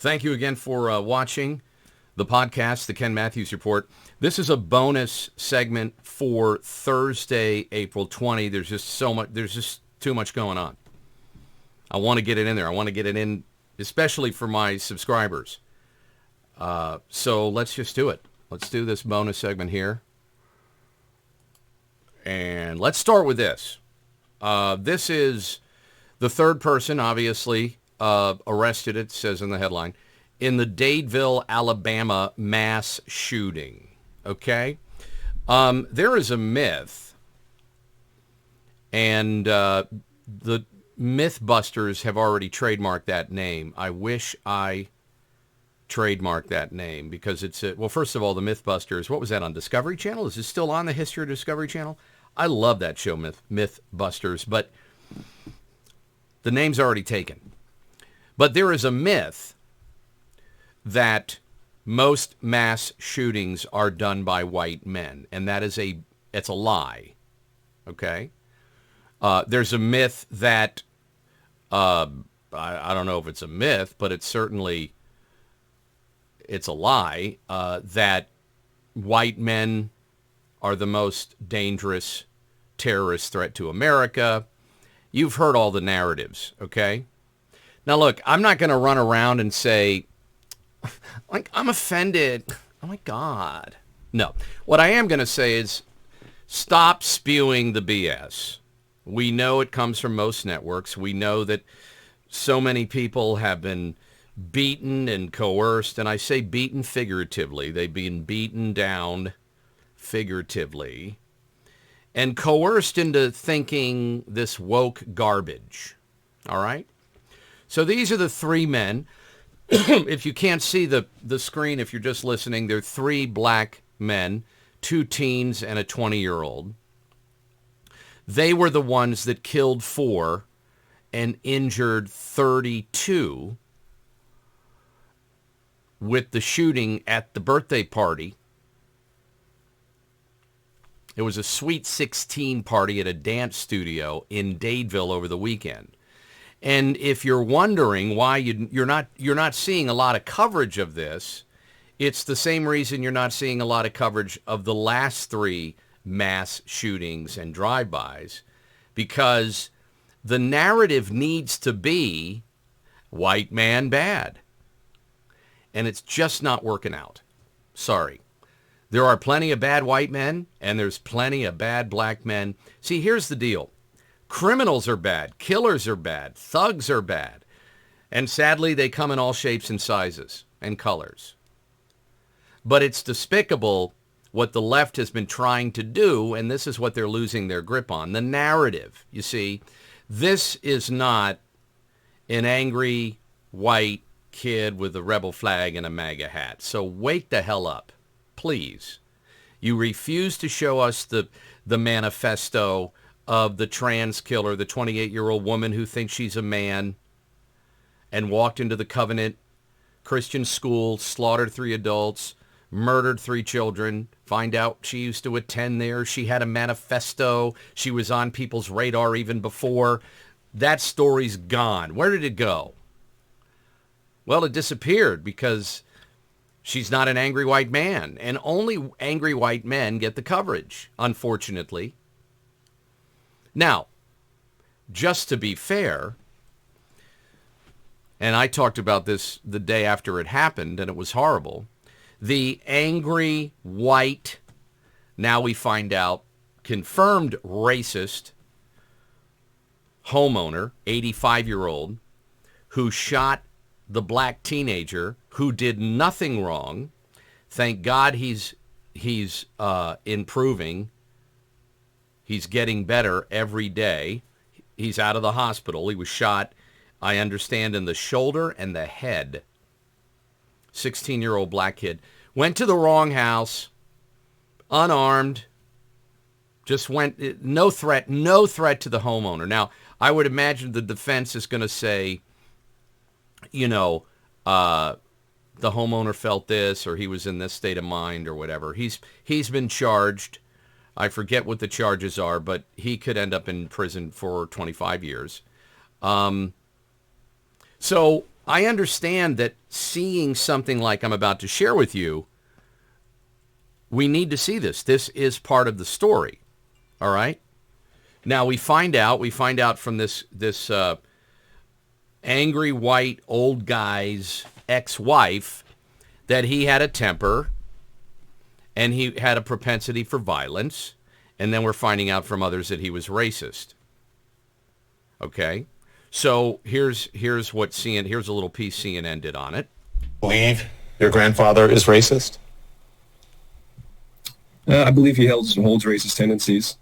Thank you again for watching the podcast, The Ken Matthews Report. This is a bonus segment for Thursday, April 20. There's just too much going on. I want to get it in there. I want to get it in, especially for my subscribers. So let's just do it. Let's do this bonus segment here. And let's start with this. This is the third person, obviously, arrested, it says in the headline, in the Dadeville, Alabama mass shooting. Okay? There is a myth, and the MythBusters have already trademarked that name. I wish I trademarked that name because it's well, first of all, the MythBusters, what was that on Discovery Channel? Is it still on the History of Discovery Channel? I love that show, MythBusters, but the name's already taken. But there is a myth that most mass shootings are done by white men, and it's a lie. Okay? There's a myth that, I don't know if it's a myth, but it's a lie, that white men are the most dangerous terrorist threat to America. You've heard all the narratives, okay? Now, look, I'm not going to run around and say, like, I'm offended. Oh, my God. No. What I am going to say is stop spewing the BS. We know it comes from most networks. We know that so many people have been beaten and coerced, and I say beaten figuratively. They've been beaten down figuratively and coerced into thinking this woke garbage. All right? So these are the three men. If you can't see the screen, if you're just listening, they're three black men, 2 teens and a 20-year-old. They were the ones that killed 4 and injured 32 with the shooting at the birthday party. It was a Sweet 16 party at a dance studio in Dadeville over the weekend. And if you're wondering why you're not seeing a lot of coverage of this, it's the same reason you're not seeing a lot of coverage of the last 3 mass shootings and drive-bys, because the narrative needs to be white man bad. And it's just not working out. Sorry. There are plenty of bad white men, and there's plenty of bad black men. See, here's the deal. Criminals are bad. Killers are bad. Thugs are bad. And sadly, they come in all shapes and sizes and colors. But it's despicable what the left has been trying to do, and this is what they're losing their grip on. The narrative, you see, this is not an angry white kid with a rebel flag and a MAGA hat. So wake the hell up, please. You refuse to show us the manifesto of the trans killer, the 28-year-old woman who thinks she's a man and walked into the Covenant Christian school, slaughtered 3 adults, murdered 3 children. Find out she used to attend there. She had a manifesto. She was on people's radar even before. That story's gone. Where did it go? Well, it disappeared because she's not an angry white man. And only angry white men get the coverage, unfortunately. Now, just to be fair, and I talked about this the day after it happened, and it was horrible, the angry white, now we find out, confirmed racist homeowner, 85-year-old, who shot the black teenager who did nothing wrong. Thank God he's improving. He's getting better every day. He's out of the hospital. He was shot, I understand, in the shoulder and the head. 16-year-old black kid. Went to the wrong house, unarmed, just went, no threat to the homeowner. Now, I would imagine the defense is going to say, you know, the homeowner felt this, or he was in this state of mind, or whatever. He's been charged. I forget what the charges are, but he could end up in prison for 25 years. So I understand that seeing something like I'm about to share with you, we need to see this. This is part of the story. All right? Now we find out from this angry white old guy's ex-wife that he had a temper and he had a propensity for violence, and then we're finding out from others that he was racist. Okay? So here's what here's a little piece CNN did on it. Believe your grandfather is racist? I believe he holds racist tendencies.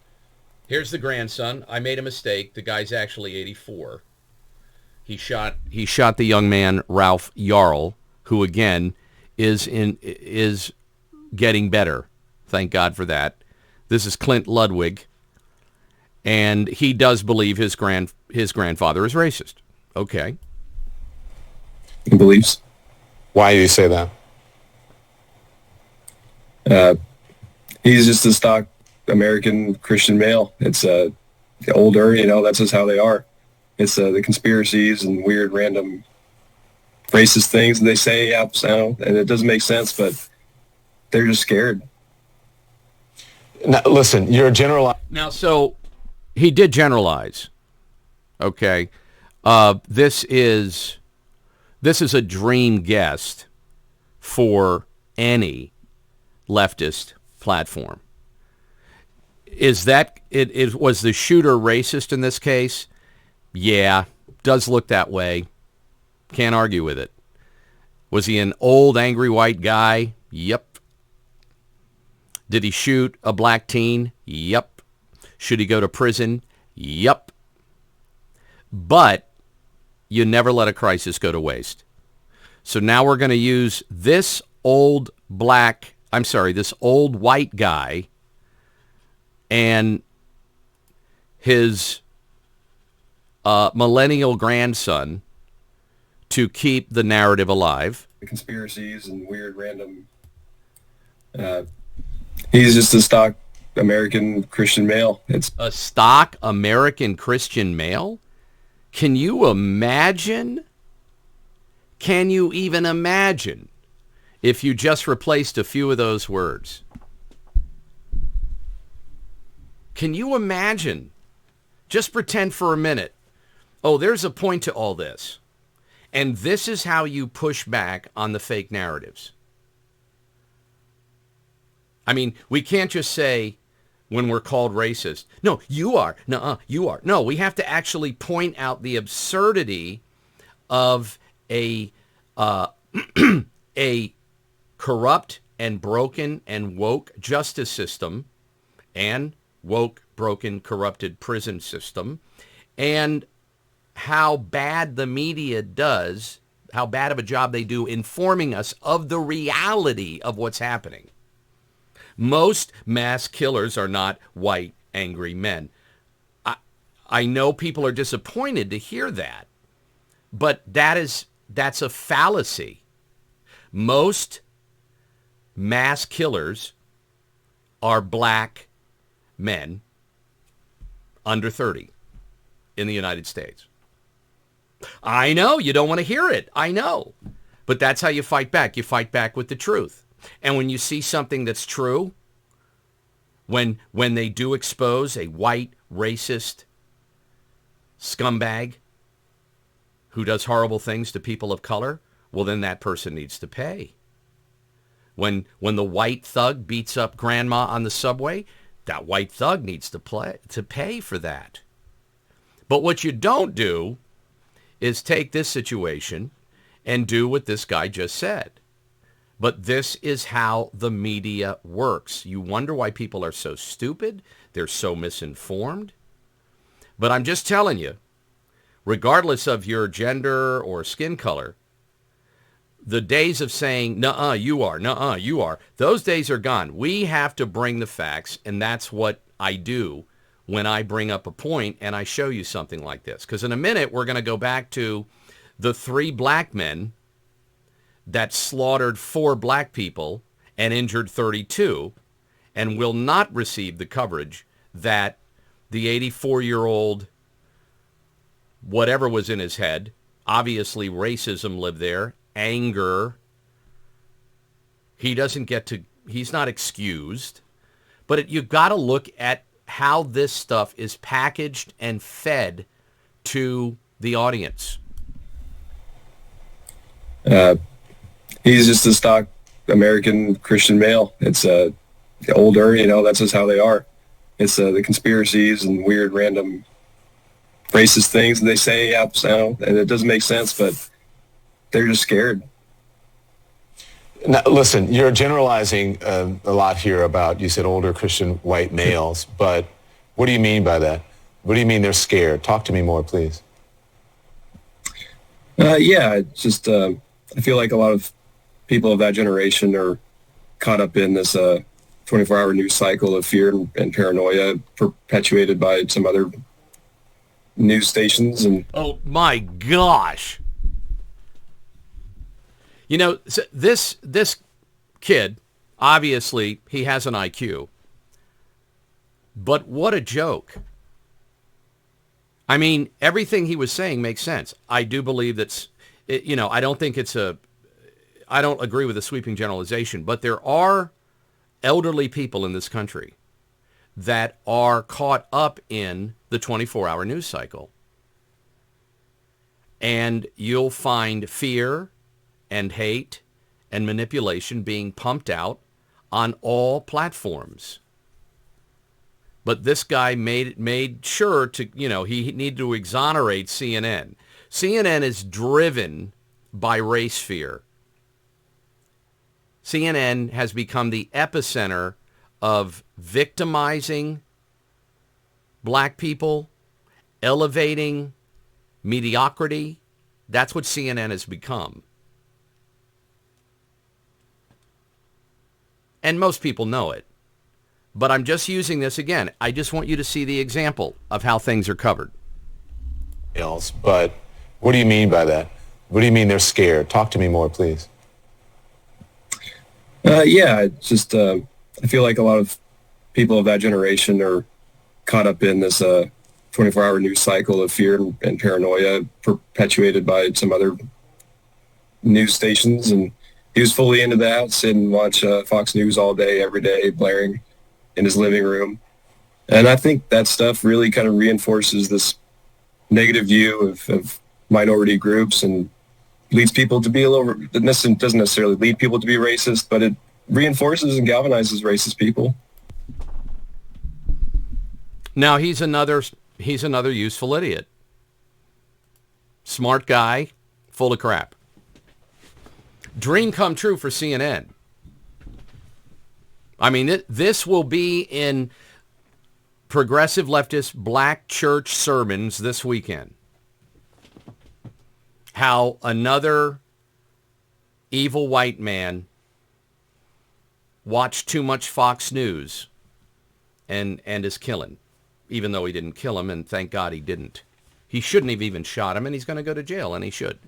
Here's the grandson. I made a mistake. The guy's actually 84. He shot the young man Ralph Yarl, who again is getting better. Thank God for that. This is Clint Ludwig, and he does believe his grandfather is racist. Okay. He believes. Why do you say that? He's just a stock American Christian male. It's older, that's just how they are. It's the conspiracies and weird random racist things they say, and it doesn't make sense, but they're just scared. Now, listen, you're a general. Now, so he did generalize. Okay. This is a dream guest for any leftist platform. Is that it was the shooter racist in this case? Yeah, does look that way. Can't argue with it. Was he an old angry white guy? Yep. Did he shoot a black teen? Yep. Should he go to prison? Yep. But you never let a crisis go to waste. So now we're going to use this old white guy and his millennial grandson to keep the narrative alive. The conspiracies and weird random. He's just a stock American Christian male. It's a stock American Christian male? Can you imagine? Can you even imagine if you just replaced a few of those words? Can you imagine? Just pretend for a minute. Oh, there's a point to all this. And this is how you push back on the fake narratives. I mean, we can't just say when we're called racist, no, you are. No, you are. No, we have to actually point out the absurdity of a corrupt and broken and woke justice system and woke, broken, corrupted prison system, and how bad the media does, how bad of a job they do informing us of the reality of what's happening. Most mass killers are not white, angry men. I know people are disappointed to hear that, but that's a fallacy. Most mass killers are black men under 30 in the United States. I know you don't want to hear it. I know. But that's how you fight back. You fight back with the truth. And when you see something that's true, when they do expose a white, racist scumbag who does horrible things to people of color, well, then that person needs to pay. When the white thug beats up grandma on the subway, that white thug needs to pay for that. But what you don't do is take this situation and do what this guy just said. But this is how the media works. You wonder why people are so stupid. They're so misinformed. But I'm just telling you, regardless of your gender or skin color, the days of saying, nuh-uh, you are, nuh-uh, you are, those days are gone. We have to bring the facts, and that's what I do when I bring up a point and I show you something like this. Because in a minute, we're going to go back to the 3 black men that slaughtered 4 black people and injured 32 and will not receive the coverage that the 84-year-old, whatever was in his head, Obviously, racism lived there, anger. He doesn't get to, he's not excused. But you've got to look at how this stuff is packaged and fed to the audience. He's just a stock American Christian male. It's older, that's just how they are. It's the conspiracies and weird random racist things that they say, and it doesn't make sense, but they're just scared. Now, listen, you're generalizing a lot here about, you said older Christian white males, but what do you mean by that? What do you mean they're scared? Talk to me more, please. Yeah, it's just I feel like a lot of people of that generation are caught up in this 24-hour news cycle of fear and paranoia perpetuated by some other news stations. And oh my gosh. This kid, obviously, he has an IQ. But what a joke. I mean, everything he was saying makes sense. I do believe that's, I don't think I don't agree with the sweeping generalization, but there are elderly people in this country that are caught up in the 24-hour news cycle. And you'll find fear and hate and manipulation being pumped out on all platforms. But this guy made sure to, he needed to exonerate CNN. CNN is driven by race fear. CNN has become the epicenter of victimizing black people, elevating mediocrity. That's what CNN has become. And most people know it. But I'm just using this again. I just want you to see the example of how things are covered. But what do you mean by that? What do you mean they're scared? Talk to me more, please. Yeah, it's just I feel like a lot of people of that generation are caught up in this 24-hour news cycle of fear and paranoia perpetuated by some other news stations. And he was fully into that, sit and watch Fox News all day, every day, blaring in his living room. And I think that stuff really kind of reinforces this negative view of minority groups and leads people to be it doesn't necessarily lead people to be racist, but it reinforces and galvanizes racist people. Now he's another useful idiot. Smart guy, full of crap. Dream come true for CNN. I mean, this will be in progressive leftist black church sermons this weekend. How another evil white man watched too much Fox News and is killing, even though he didn't kill him, and thank God he didn't. He shouldn't have even shot him, and he's going to go to jail, and he should.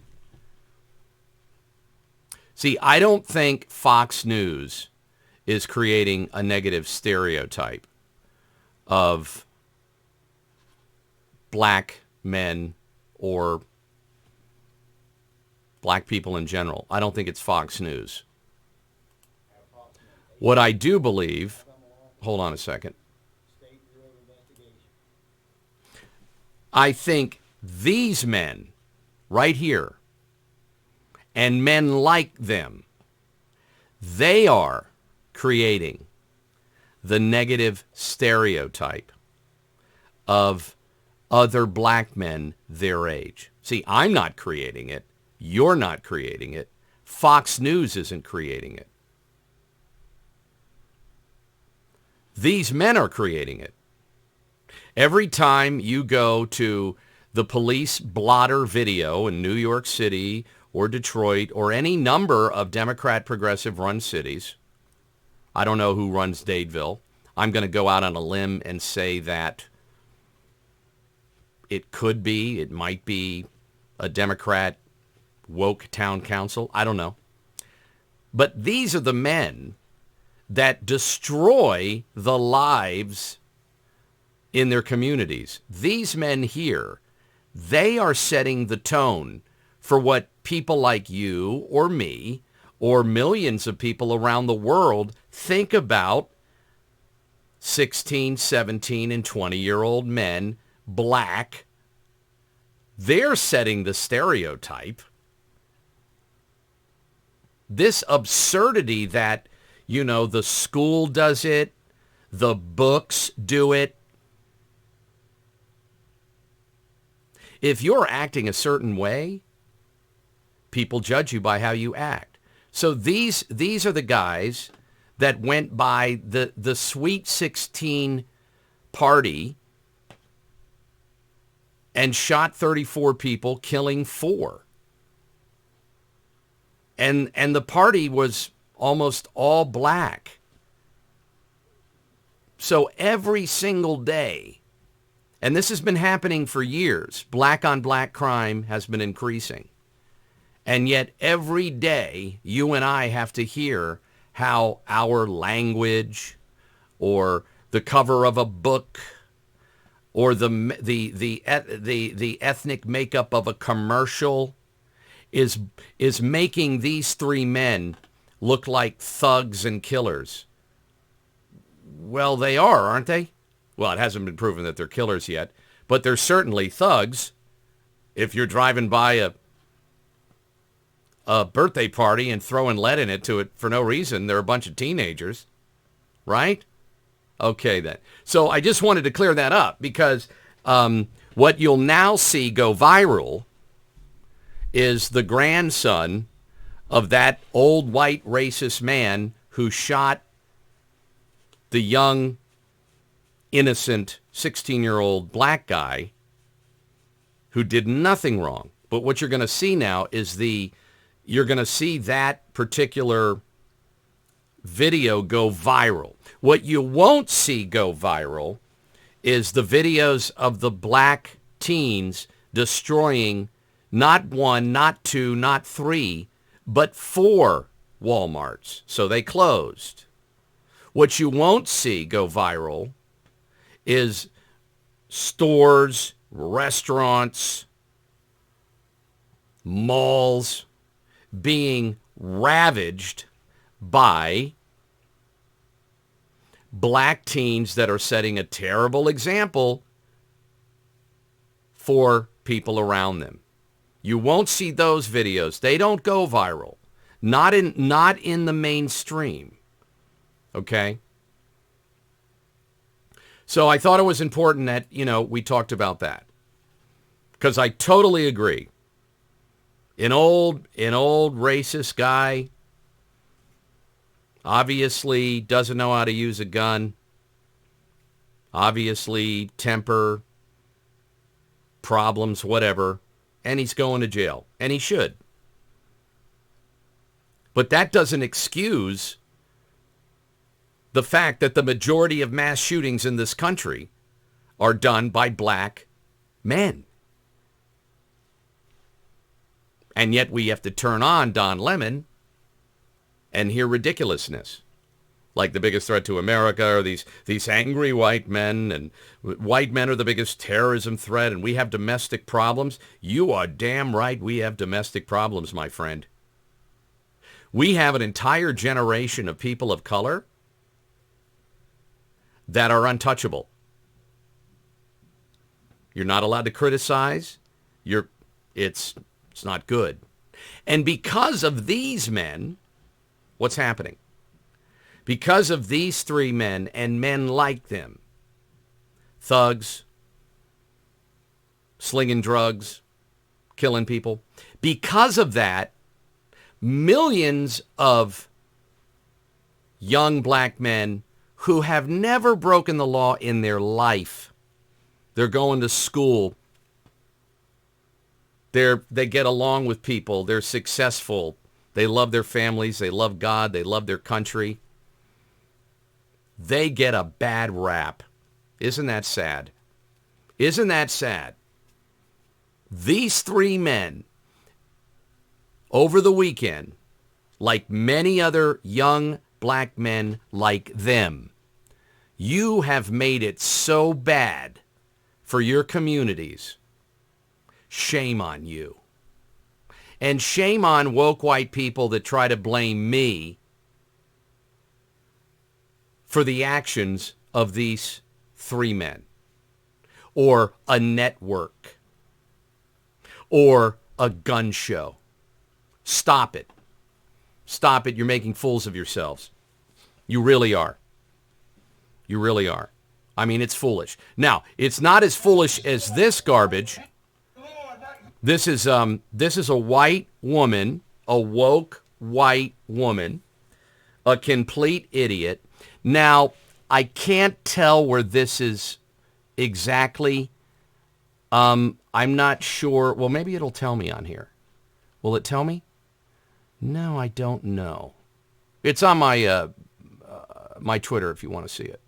See, I don't think Fox News is creating a negative stereotype of black men or black people in general. I don't think it's Fox News. What I do believe, hold on a second. I think these men right here and men like them, they are creating the negative stereotype of other black men their age. See, I'm not creating it. You're not creating it. Fox News isn't creating it. These men are creating it. Every time you go to the police blotter video in New York City or Detroit or any number of Democrat progressive run cities, I don't know who runs Dadeville. I'm going to go out on a limb and say that it might be a Democrat woke town council. I don't know. But these are the men that destroy the lives in their communities. These men here, they are setting the tone for what people like you or me or millions of people around the world think about 16, 17, and 20-year-old men, black. They're setting the stereotype. This absurdity that, the school does it, the books do it. If you're acting a certain way, people judge you by how you act. So these are the guys that went by the Sweet 16 party and shot 34 people, killing 4. And the party was almost all black. So every single day, and this has been happening for years, black on black crime has been increasing. And yet every day you and I have to hear how our language or the cover of a book or the ethnic makeup of a commercial is making these 3 men look like thugs and killers. Well, they are, aren't they? Well, it hasn't been proven that they're killers yet, but they're certainly thugs. If you're driving by a birthday party and throwing lead in it for no reason, they're a bunch of teenagers, right? Okay, then. So I just wanted to clear that up because what you'll now see go viral is the grandson of that old white racist man who shot the young, innocent 16-year-old black guy who did nothing wrong. But what you're going to see now is you're going to see that particular video go viral. What you won't see go viral is the videos of the black teens destroying not 1, not 2, not 3, but 4 Walmarts. So they closed. What you won't see go viral is stores, restaurants, malls being ravaged by black teens that are setting a terrible example for people around them. You won't see those videos. They don't go viral. Not in the mainstream. Okay? So I thought it was important that, we talked about that. Because I totally agree. An old racist guy obviously doesn't know how to use a gun. Obviously temper, problems, whatever. And he's going to jail. And he should. But that doesn't excuse the fact that the majority of mass shootings in this country are done by black men. And yet we have to turn on Don Lemon and hear ridiculousness. Like the biggest threat to America are these angry white men, and white men are the biggest terrorism threat, and we have domestic problems. You are damn right we have domestic problems, my friend. We have an entire generation of people of color that are untouchable. You're not allowed to criticize. It's not good. And because of these men, what's happening? Because of these 3 men and men like them, thugs, slinging drugs, killing people, because of that, millions of young black men who have never broken the law in their life, they're going to school, they get along with people, they're successful, they love their families, they love God, they love their country. They get a bad rap. Isn't that sad? Isn't that sad? These 3 men, over the weekend, like many other young black men like them, you have made it so bad for your communities. Shame on you. And shame on woke white people that try to blame me for the actions of these three men, or a network, or a gun show. Stop it. Stop it. You're making fools of yourselves. You really are. You really are. I mean, it's foolish. Now, it's not as foolish as this garbage. This is a white woman, a woke white woman, a complete idiot. Now, I can't tell where this is exactly. I'm not sure. Well, maybe it'll tell me on here. Will it tell me? No, I don't know. It's on my my Twitter if you want to see it.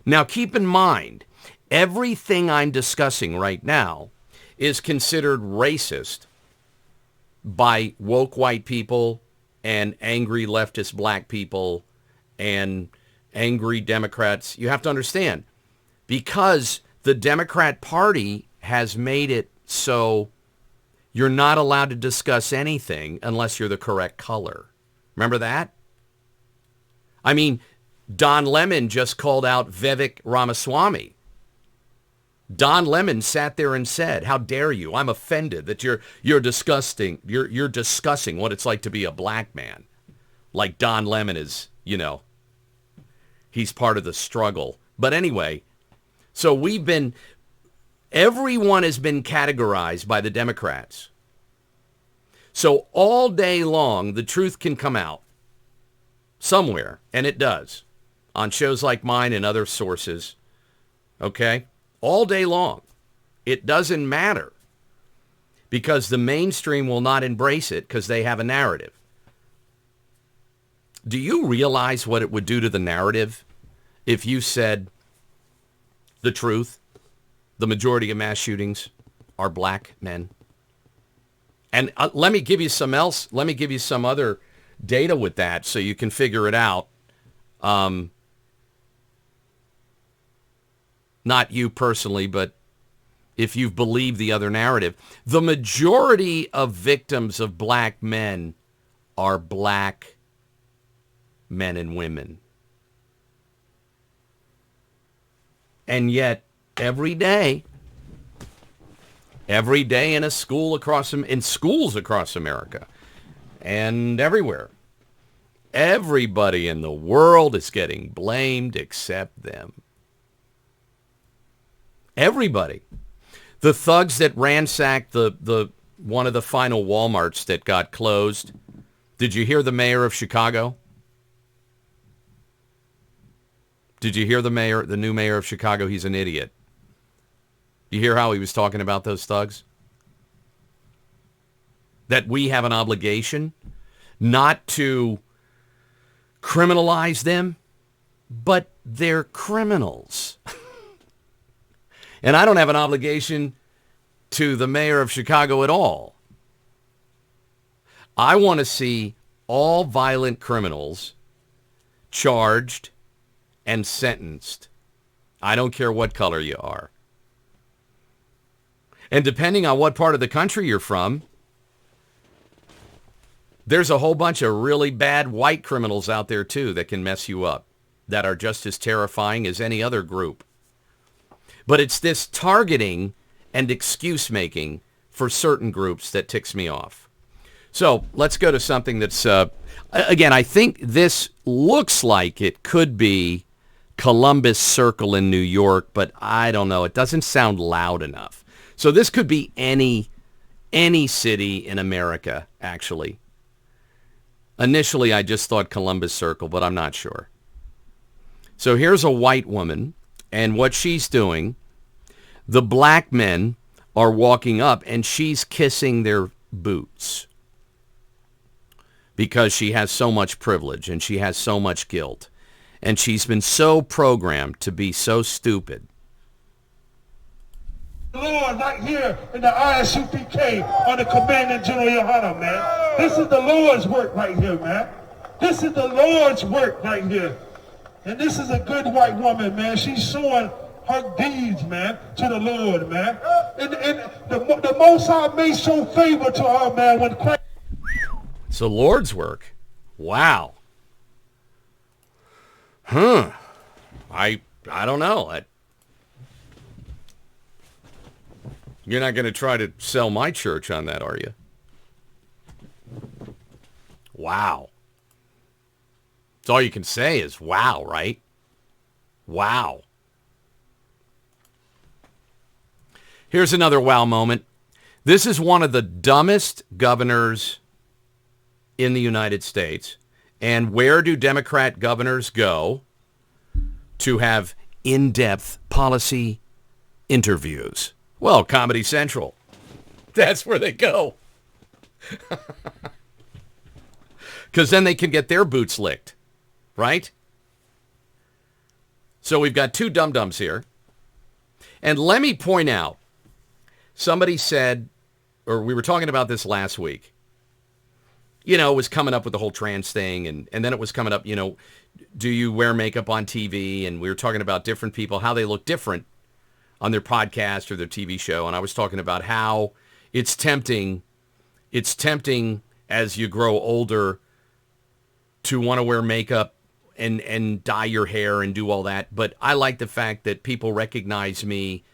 Now, keep in mind, everything I'm discussing right now is considered racist by woke white people and angry leftist black people and angry Democrats. You have to understand, because the Democrat Party has made it so you're not allowed to discuss anything unless you're the correct color. Remember that? I mean, Don Lemon just called out Vivek Ramaswamy. Don Lemon sat there and said, "How dare you? I'm offended that you're discussing what it's like to be a black man." Like Don Lemon is, he's part of the struggle. But anyway, so everyone has been categorized by the Democrats. So all day long, the truth can come out somewhere, and it does, on shows like mine and other sources, okay? All day long. It doesn't matter, because the mainstream will not embrace it because they have a narrative. Do you realize what it would do to the narrative if you said the truth? The majority of mass shootings are black men. And let me give you some else. Let me give you some other data with that so you can figure it out. Not you personally, but if you've believed the other narrative. The majority of victims of black men are black men and women. And yet, every day in schools across America and everywhere, everybody in the world is getting blamed except them. Everybody. The thugs that ransacked the one of the final Walmarts that got closed. Did you hear the mayor of Chicago? Did you hear the new mayor of Chicago? He's an idiot. You hear how he was talking about those thugs? That we have an obligation not to criminalize them, but they're criminals. And I don't have an obligation to the mayor of Chicago at all. I want to see all violent criminals charged and sentenced. I don't care what color you are. And depending on what part of the country you're from, there's a whole bunch of really bad white criminals out there too that can mess you up, that are just as terrifying as any other group. But it's this targeting and excuse making for certain groups that ticks me off. So let's go to something that's, again, I think this looks like it could be Columbus Circle in New York, but I don't know. It doesn't sound loud enough. So this could be any city in America, actually. Initially, I just thought Columbus Circle, but I'm not sure. So here's a white woman, and what she's doing, the black men are walking up, and she's kissing their boots because she has so much privilege, and she has so much guilt, and she's been so programmed to be so stupid. Lord, right here in the ISUPK under Commandant General Yohana, man. This is the Lord's work right here, man. This is the Lord's work right here. And this is a good white woman, man. She's showing her deeds, man, to the Lord, man. And the Most High may show favor to her, man, when Christ... It's the Lord's work. Wow. Huh. I don't know. You're not going to try to sell my church on that, are you? Wow. That's all you can say is wow, right? Wow. Here's another wow moment. This is one of the dumbest governors in the United States. And where do Democrat governors go to have in-depth policy interviews? Well, Comedy Central. That's where they go. Because then they can get their boots licked, right? So we've got two dum-dums here. And let me point out, somebody said, or we were talking about this last week, it was coming up with the whole trans thing, and then it was coming up, do you wear makeup on TV? And we were talking about different people, how they look different on their podcast or their TV show. And I was talking about how it's tempting as you grow older to want to wear makeup and dye your hair and do all that. But I like the fact that people recognize me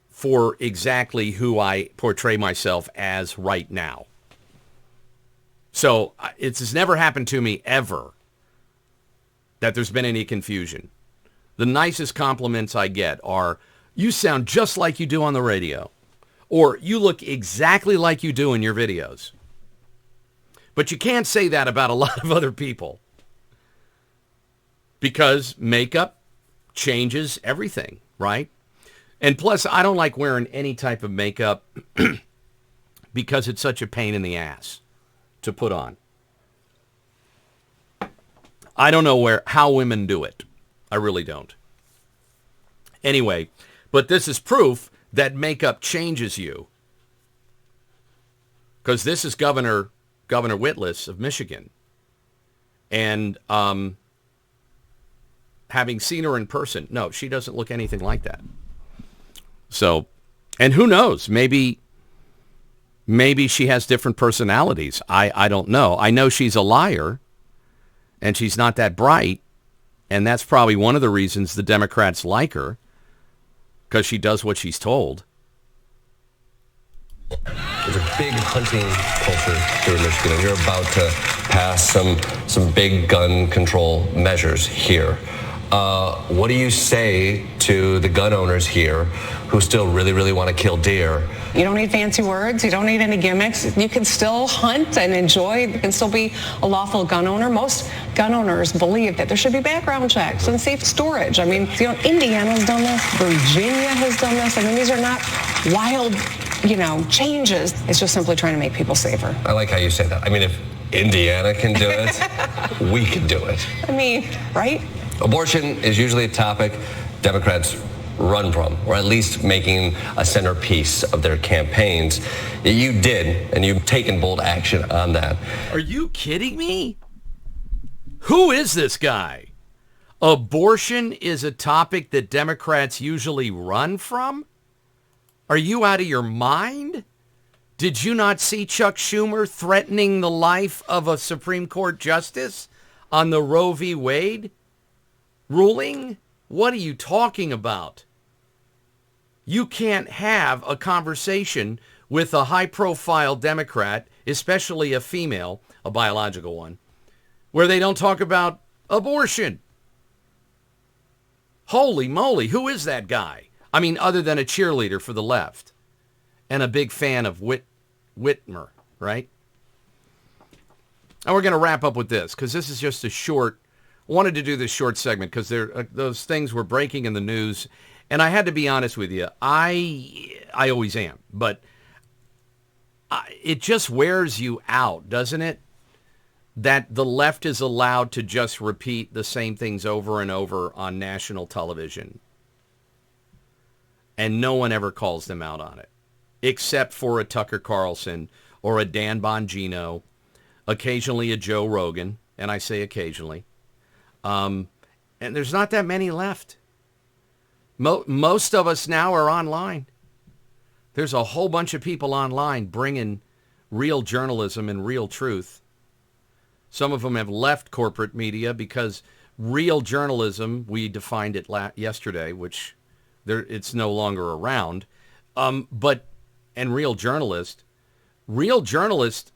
for exactly who I portray myself as right now. So it's never happened to me ever that there's been any confusion. The nicest compliments I get are, you sound just like you do on the radio, or you look exactly like you do in your videos. But you can't say that about a lot of other people, because makeup changes everything, right? And plus, I don't like wearing any type of makeup because it's such a pain in the ass to put on. I don't know how women do it. I really don't. Anyway, but this is proof that makeup changes you. Because this is Governor Whitlis of Michigan. And having seen her in person, no, she doesn't look anything like that. So, and who knows, maybe she has different personalities. I don't know. I know she's a liar, and she's not that bright, and that's probably one of the reasons the Democrats like her, because she does what she's told. There's a big hunting culture here in Michigan, and you're about to pass some big gun control measures here. What do you say to the gun owners here who still really, really want to kill deer? You don't need fancy words. You don't need any gimmicks. You can still hunt and enjoy. You can still be a lawful gun owner. Most gun owners believe that there should be background checks and safe storage. I mean, Indiana's done this. Virginia has done this. I mean, these are not wild, changes. It's just simply trying to make people safer. I like how you say that. I mean, if Indiana can do it, we can do it. I mean, right? Abortion is usually a topic Democrats run from, or at least making a centerpiece of their campaigns. You did, and you've taken bold action on that. Are you kidding me? Who is this guy? Abortion is a topic that Democrats usually run from? Are you out of your mind? Did you not see Chuck Schumer threatening the life of a Supreme Court justice on the Roe v. Wade ruling? What are you talking about? You can't have a conversation with a high-profile Democrat, especially a female, a biological one, where they don't talk about abortion. Holy moly, who is that guy? I mean, other than a cheerleader for the left and a big fan of Whitmer, right? And we're going to wrap up with this, because this is just a short, wanted to do this short segment because those things were breaking in the news. And I had to be honest with you. I always am. But it just wears you out, doesn't it? That the left is allowed to just repeat the same things over and over on national television. And no one ever calls them out on it. Except for a Tucker Carlson or a Dan Bongino. Occasionally a Joe Rogan. And I say occasionally. And there's not that many left. Most of us now are online. There's a whole bunch of people online bringing real journalism and real truth. Some of them have left corporate media because real journalism, we defined it yesterday, which it's no longer around. And real journalists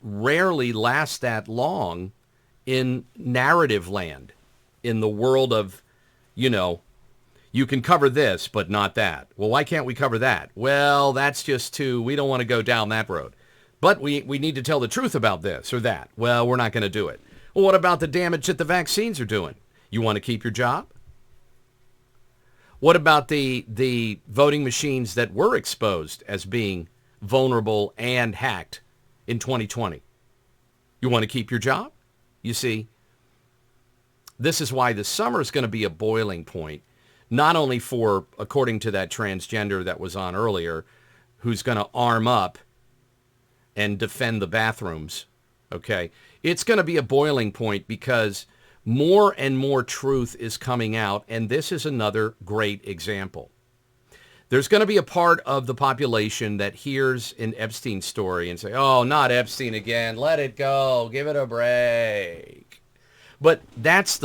rarely last that long in narrative land, in the world of, you can cover this, but not that. Well, why can't we cover that? Well, that's just we don't want to go down that road. But we need to tell the truth about this or that. Well, we're not going to do it. Well, what about the damage that the vaccines are doing? You want to keep your job? What about the voting machines that were exposed as being vulnerable and hacked in 2020? You want to keep your job? You see, this is why the summer is going to be a boiling point, not only for, according to that transgender that was on earlier, who's going to arm up and defend the bathrooms, okay? It's going to be a boiling point because more and more truth is coming out, and this is another great example. There's going to be a part of the population that hears an Epstein story and say, oh, not Epstein again. Let it go. Give it a break. But that's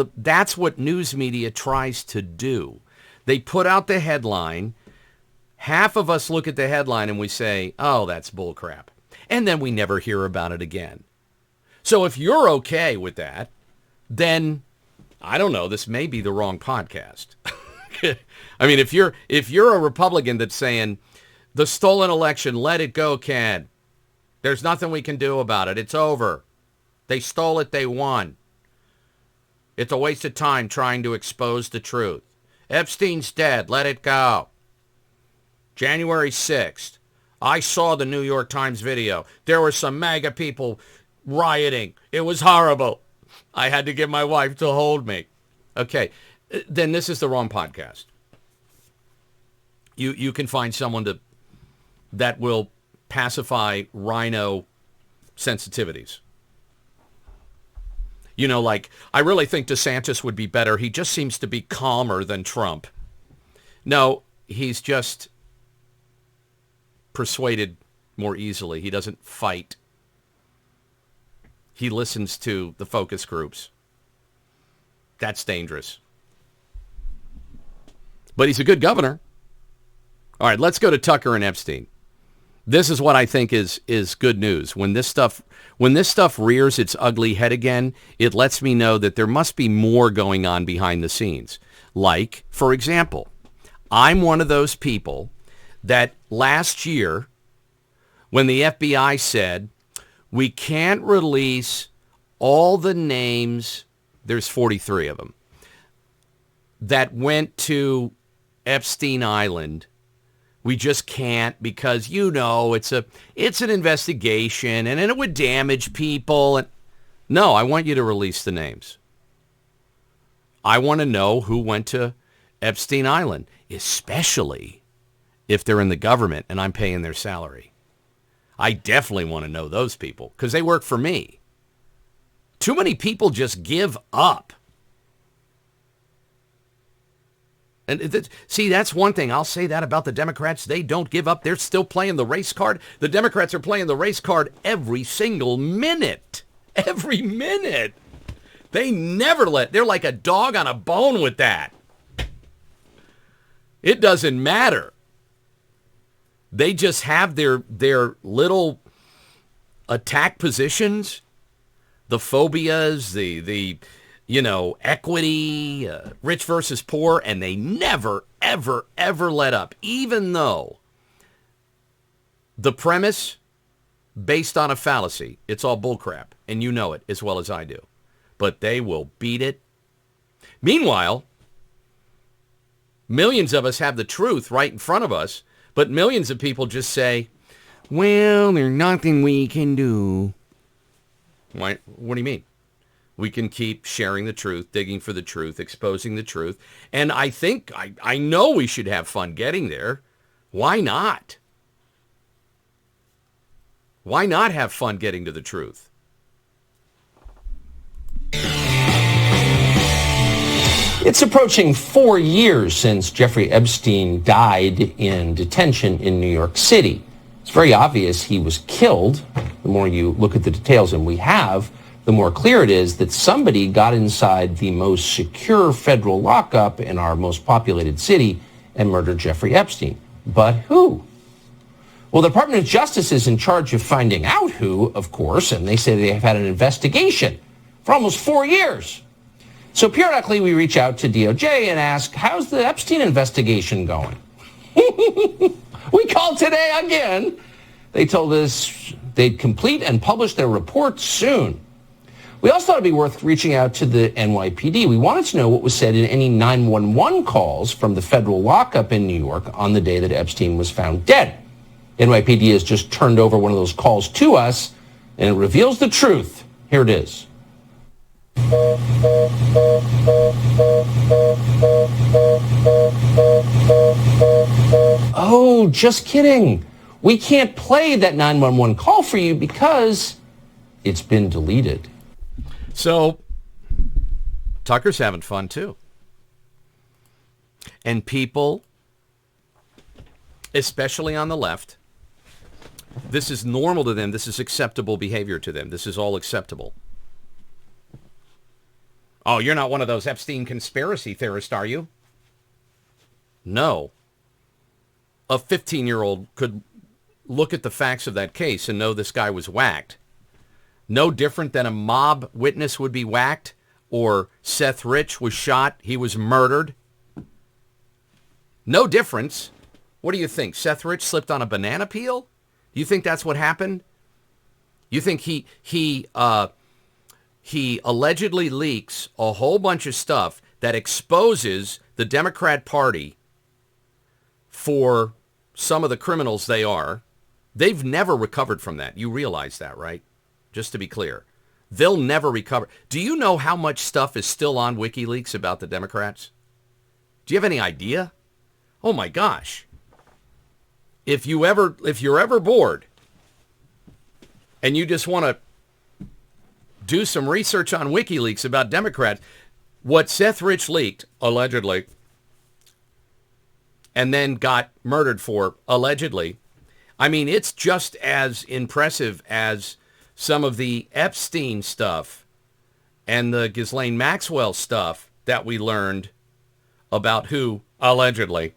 what news media tries to do. They put out the headline. Half of us look at the headline and we say, oh, that's bullcrap. And then we never hear about it again. So if you're okay with that, then I don't know, this may be the wrong podcast. I mean, if you're a Republican that's saying the stolen election, let it go, Ken. There's nothing we can do about it. It's over. They stole it. They won. It's a waste of time trying to expose the truth. Epstein's dead. Let it go. January 6th. I saw the New York Times video. There were some MAGA people rioting. It was horrible. I had to get my wife to hold me. Okay, then this is the wrong podcast. You can find someone that will pacify rhino sensitivities. Like, I really think DeSantis would be better. He just seems to be calmer than Trump. No, he's just persuaded more easily. He doesn't fight. He listens to the focus groups. That's dangerous. But he's a good governor. All right, let's go to Tucker and Epstein. This is what I think is good news. When this stuff rears its ugly head again, it lets me know that there must be more going on behind the scenes. Like, for example, I'm one of those people that last year, when the FBI said, we can't release all the names, there's 43 of them, that went to Epstein Island. We just can't because, it's an investigation and it would damage people. No, I want you to release the names. I want to know who went to Epstein Island, especially if they're in the government and I'm paying their salary. I definitely want to know those people because they work for me. Too many people just give up. And see, that's one thing. I'll say that about the Democrats. They don't give up. They're still playing the race card. The Democrats are playing the race card every single minute. Every minute. They never they're like a dog on a bone with that. It doesn't matter. They just have their little attack positions, the phobias, the equity, rich versus poor, and they never, ever, ever let up, even though the premise based on a fallacy, it's all bullcrap, and you know it as well as I do. But they will beat it. Meanwhile, millions of us have the truth right in front of us, but millions of people just say, well, there's nothing we can do. Why? What do you mean? We can keep sharing the truth, digging for the truth, exposing the truth. And I think, I know we should have fun getting there. Why not? Why not have fun getting to the truth? It's approaching 4 years since Jeffrey Epstein died in detention in New York City. It's very obvious he was killed. The more you look at the details, and we have, the more clear it is that somebody got inside the most secure federal lockup in our most populated city and murdered Jeffrey Epstein. But who? Well, the Department of Justice is in charge of finding out who, of course, and they say they have had an investigation for almost 4 years. So periodically we reach out to DOJ and ask, how's the Epstein investigation going? We called today again. They told us they'd complete and publish their report soon. We also thought it'd be worth reaching out to the NYPD. We wanted to know what was said in any 911 calls from the federal lockup in New York on the day that Epstein was found dead. NYPD has just turned over one of those calls to us, and it reveals the truth. Here it is. Oh, just kidding. We can't play that 911 call for you because it's been deleted. So Tucker's having fun too. And people, especially on the left, this is normal to them. This is acceptable behavior to them. This is all acceptable. Oh, you're not one of those Epstein conspiracy theorists, are you? No. A 15-year-old could look at the facts of that case and know this guy was whacked. No different than a mob witness would be whacked, or Seth Rich was shot, he was murdered. No difference. What do you think? Seth Rich slipped on a banana peel? Do you think that's what happened? You think he allegedly leaks a whole bunch of stuff that exposes the Democrat Party for some of the criminals they are? They've never recovered from that. You realize that, right? Just to be clear. They'll never recover. Do you know how much stuff is still on WikiLeaks about the Democrats? Do you have any idea? Oh my gosh. If you're ever bored and you just want to do some research on WikiLeaks about Democrats, what Seth Rich leaked, allegedly, and then got murdered for, allegedly, I mean, it's just as impressive as some of the Epstein stuff and the Ghislaine Maxwell stuff that we learned about who, allegedly,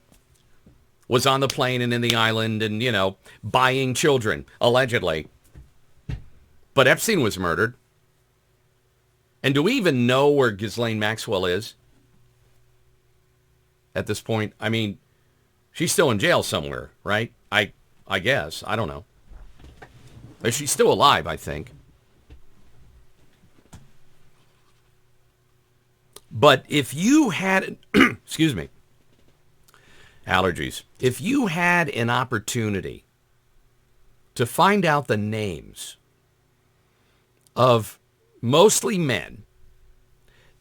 was on the plane and in the island and, you know, buying children, allegedly. But Epstein was murdered. And do we even know where Ghislaine Maxwell is at this point? I mean, she's still in jail somewhere, right? I guess. I don't know. She's still alive, I think. But if you had, excuse me, allergies. If you had an opportunity to find out the names of mostly men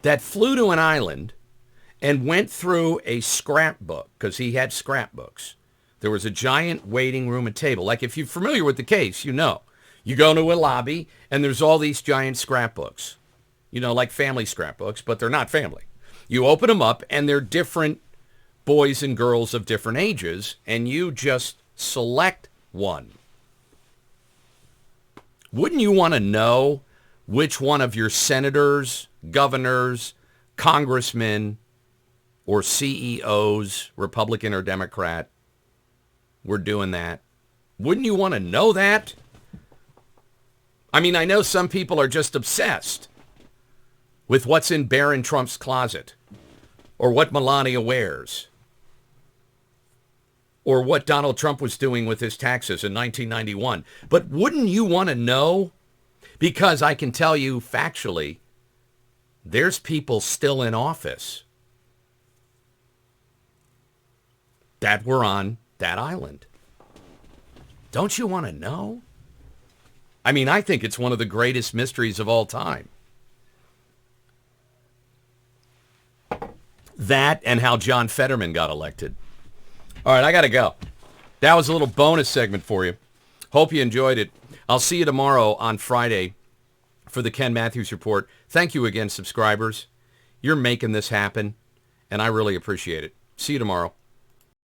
that flew to an island and went through a scrapbook, because he had scrapbooks. There was a giant waiting room and table. Like if you're familiar with the case, you know. You go to a lobby and there's all these giant scrapbooks. You know, like family scrapbooks, but they're not family. You open them up and they're different boys and girls of different ages, and you just select one. Wouldn't you want to know which one of your senators, governors, congressmen, or CEOs, Republican or Democrat, were doing that? Wouldn't you want to know that? I mean, I know some people are just obsessed with what's in Barron Trump's closet, or what Melania wears, or what Donald Trump was doing with his taxes in 1991. But wouldn't you want to know? Because I can tell you factually, there's people still in office that were on that island. Don't you want to know? I mean, I think it's one of the greatest mysteries of all time. That and how John Fetterman got elected. All right, I got to go. That was a little bonus segment for you. Hope you enjoyed it. I'll see you tomorrow on Friday for the Ken Matthews Report. Thank you again, subscribers. You're making this happen, and I really appreciate it. See you tomorrow.